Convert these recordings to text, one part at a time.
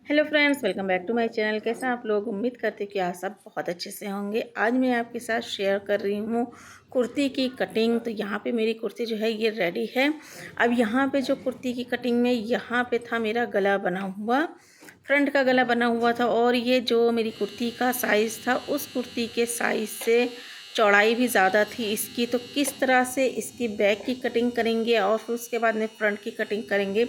Hello friends, welcome back to my channel. कैसे आप लोग? उम्मीद करते हैं कि आप सब बहुत अच्छे से होंगे। आज मैं आपके साथ शेयर कर रही हूँ कुर्ती की कटिंग। तो यहाँ पे मेरी कुर्ती जो है ये रेडी है। अब यहाँ पे जो कुर्ती की कटिंग में यहाँ पे था मेरा गला बना हुआ, फ्रंट का गला बना हुआ था, और ये जो मेरी कुर्ती का साइज़ था उस कुर्ती के साइज़ से चौड़ाई भी ज़्यादा थी इसकी। तो किस तरह से इसकी बैक की कटिंग करेंगे और फिर उसके बाद में फ्रंट की कटिंग करेंगे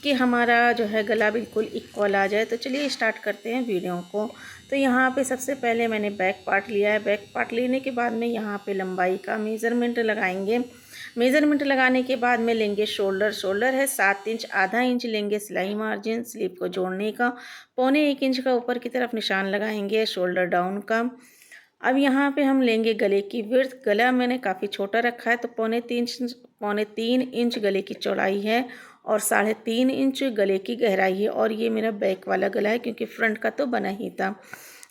कि हमारा जो है गला बिल्कुल इक्वल आ जाए। तो चलिए स्टार्ट करते हैं वीडियो को। तो यहाँ पे सबसे पहले मैंने बैक पार्ट लिया है। बैक पार्ट लेने के बाद में यहाँ पे लंबाई का मेज़रमेंट लगाएंगे। मेज़रमेंट लगाने के बाद में लेंगे शोल्डर है 7 इंच, आधा इंच लेंगे सिलाई मार्जिन स्लीव को जोड़ने का, पौने 1 इंच का ऊपर की तरफ निशान लगाएंगे शोल्डर डाउन का। अब यहाँ पे हम लेंगे गले की विड्थ। गला मैंने काफ़ी छोटा रखा है, तो पौने तीन इंच गले की चौड़ाई है और 3.5 इंच गले की गहराई है। और ये मेरा बैक वाला गला है क्योंकि फ्रंट का तो बना ही था।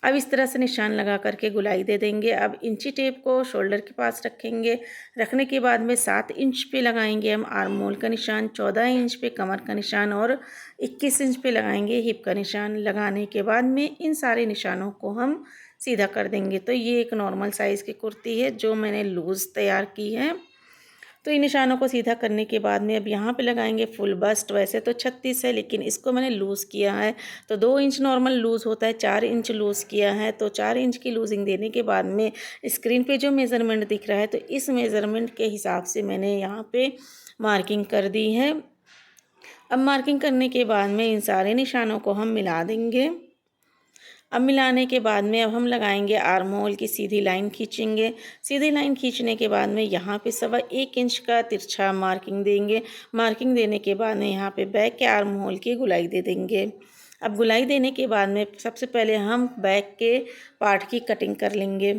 अब इस तरह से निशान लगा करके गुलाई दे देंगे। अब इंची टेप को शोल्डर के पास रखेंगे। रखने के बाद में 7 इंच पे लगाएंगे हम आर्म होल का निशान, 14 इंच पे कमर का निशान और 21 इंच पे लगाएंगे हिप का निशान। लगाने के बाद में इन सारे निशानों को हम सीधा कर देंगे। तो ये एक नॉर्मल साइज़ की कुर्ती है जो मैंने लूज़ तैयार की है। तो इन निशानों को सीधा करने के बाद में अब यहाँ पे लगाएंगे फुल बस्ट। वैसे तो 36 है लेकिन इसको मैंने लूज़ किया है, तो 2 इंच नॉर्मल लूज़ होता है, 4 इंच लूज़ किया है। तो 4 इंच की लूजिंग देने के बाद में स्क्रीन पे जो मेज़रमेंट दिख रहा है तो इस मेज़रमेंट के हिसाब से मैंने यहाँ पे मार्किंग कर दी है। अब मार्किंग करने के बाद में इन सारे निशानों को हम मिला देंगे। अब मिलाने के बाद में अब हम लगाएंगे आर्म होल की सीधी लाइन खींचेंगे। सीधी लाइन खींचने के बाद में यहाँ पे 1.25 इंच का तिरछा मार्किंग देंगे। मार्किंग देने के बाद में यहाँ पे बैक के आर्म होल की गुलाई दे देंगे। अब गुलाई देने के बाद में सबसे पहले हम बैक के पार्ट की कटिंग कर लेंगे।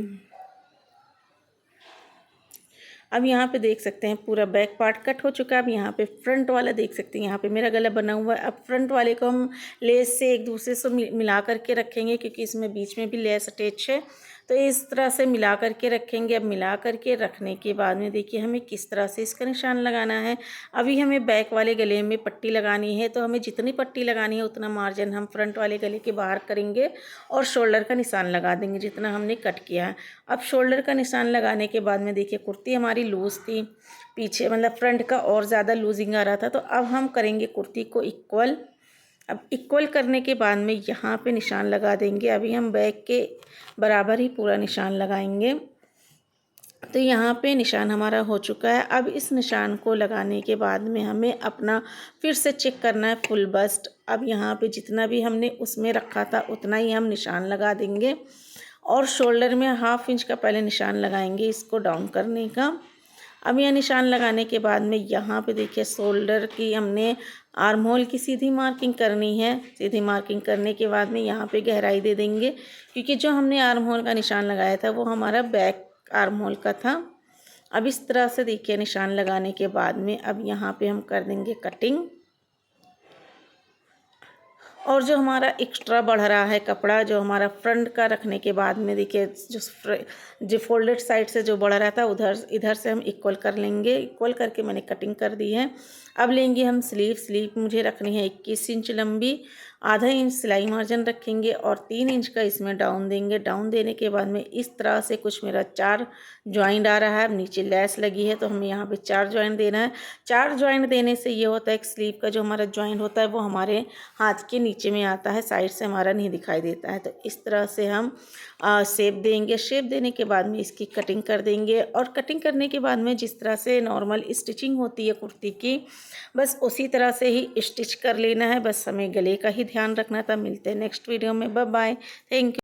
अब यहाँ पे देख सकते हैं पूरा बैक पार्ट कट हो चुका है। अब यहाँ पे फ्रंट वाला देख सकते हैं, यहाँ पे मेरा गला बना हुआ है। अब फ्रंट वाले को हम लेस से एक दूसरे से मिला करके रखेंगे क्योंकि इसमें बीच में भी लेस अटैच है। तो इस तरह से मिला करके रखेंगे। अब मिला करके रखने के बाद में देखिए हमें किस तरह से इसका निशान लगाना है। अभी हमें बैक वाले गले में पट्टी लगानी है, तो हमें जितनी पट्टी लगानी है उतना मार्जिन हम फ्रंट वाले गले के बाहर करेंगे और शोल्डर का निशान लगा देंगे जितना हमने कट किया है। अब शोल्डर का निशान लगाने के बाद में देखिए कुर्ती हमारी लूज़ थी, पीछे मतलब फ्रंट का और ज़्यादा लूजिंग आ रहा था। तो अब हम करेंगे कुर्ती को इक्वल। अब इक्वल करने के बाद में यहाँ पे निशान लगा देंगे। अभी हम बैक के बराबर ही पूरा निशान लगाएंगे। तो यहाँ पे निशान हमारा हो चुका है। अब इस निशान को लगाने के बाद में हमें अपना फिर से चेक करना है फुल बस्ट। अब यहाँ पे जितना भी हमने उसमें रखा था उतना ही हम निशान लगा देंगे और शोल्डर में 1/2 इंच का पहले निशान लगाएंगे इसको डाउन करने का। अब यह निशान लगाने के बाद में यहाँ पे देखिए शोल्डर की हमने आर्म होल की सीधी मार्किंग करनी है। सीधी मार्किंग करने के बाद में यहाँ पे गहराई दे देंगे क्योंकि जो हमने आर्म होल का निशान लगाया था वो हमारा बैक आर्म होल का था। अब इस तरह से देखिए निशान लगाने के बाद में अब यहाँ पे हम कर देंगे कटिंग। और जो हमारा एक्स्ट्रा बढ़ रहा है कपड़ा जो हमारा फ्रंट का रखने के बाद में देखिए जो फोल्डेड साइड से जो बढ़ रहा था इधर से हम इक्वल कर लेंगे। इक्वल करके मैंने कटिंग कर दी है। अब लेंगे हम स्लीव मुझे रखनी है 21 इंच लंबी, आधा इंच सिलाई मार्जिन रखेंगे और 3 इंच का इसमें डाउन देंगे। डाउन देने के बाद में इस तरह से कुछ मेरा 4 जॉइंट आ रहा है। अब नीचे लेस लगी है तो हमें यहाँ पे 4 जॉइंट देना है। 4 जॉइंट देने से ये होता है कि स्लीव का जो हमारा जॉइंट होता है वो हमारे हाथ के नीचे में आता है, साइड से हमारा नहीं दिखाई देता है। तो इस तरह से हम शेप देंगे। शेप देने के बाद में इसकी कटिंग कर देंगे और कटिंग करने के बाद में जिस तरह से नॉर्मल स्टिचिंग होती है कुर्ती की बस उसी तरह से ही स्टिच कर लेना है। बस हमें गले का ही ध्यान रखना था। मिलते हैं नेक्स्ट वीडियो में। Bye bye, thank you.